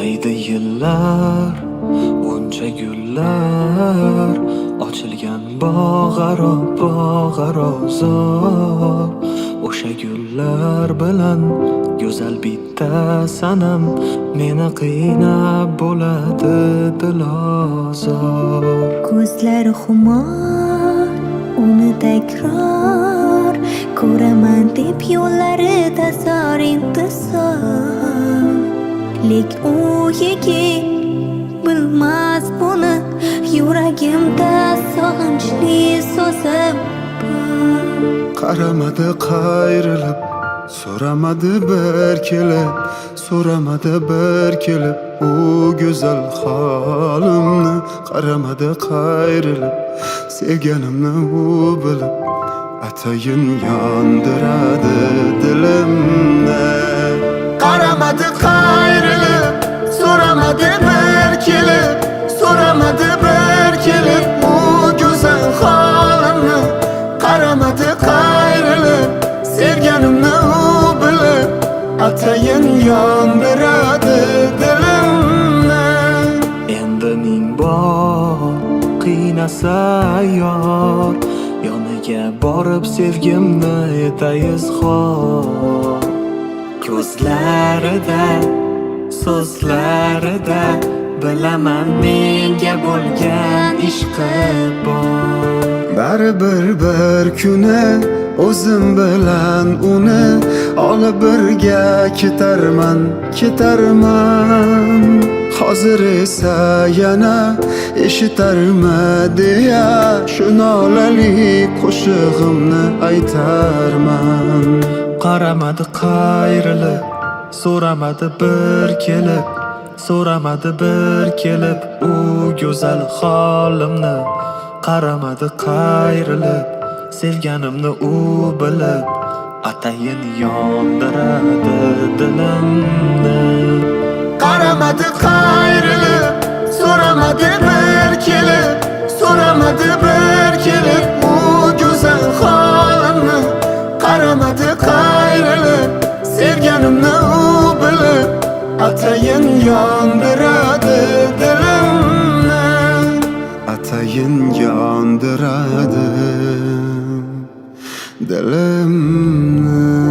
O'tmaydi yillar, uncha gullar ochilgan bog'aro zor. O'sha gullar bilan go'zal bitta sanam meni qiynab bo'ladi dilozor. Ko'zlari xumor, uni takror ko'raman deb yo'llarida zor intizor. Lek u yigit bilmas buni, yuragimda sog'inchli so'zim bor. Qaramadi qayrilib, so'ramadi bir kelib u go'zal holimni. Qaramadi qayrilib, sevganimni u bilib, atayin yondiradi dilimni. Qaramadi qayrilib, so'ramadi bir kelib u go'zal holimni. Qaramadi qayrilib, sevganimni u bilib, atayin yondiradi dilimni. Endi ming bor qiynasa yor, yoniga borib sevgimni etay izhor. Ko'zlarida, so'zlarida bilaman menga bo'lgan ishqi bor. Baribir bir kuni o'zim bilan uni olib birga ketarman. Hozir esa yana eshitarma deya shu nolali qo'shig'imni aytarman. Qaramadi qayrilib, so'ramadi bir kelib u go'zal holimni. Qaramadi qayrilib, sevganimni u bilib, atayin yondiradi dilimni. Qaramadi qayrilib, so'ramadi bir kelib u go'zal holimni. Qaramadi qayrilib, sevganimni u bilib, atayin yondiradi dilimni. Atayin yondiradi dilimni.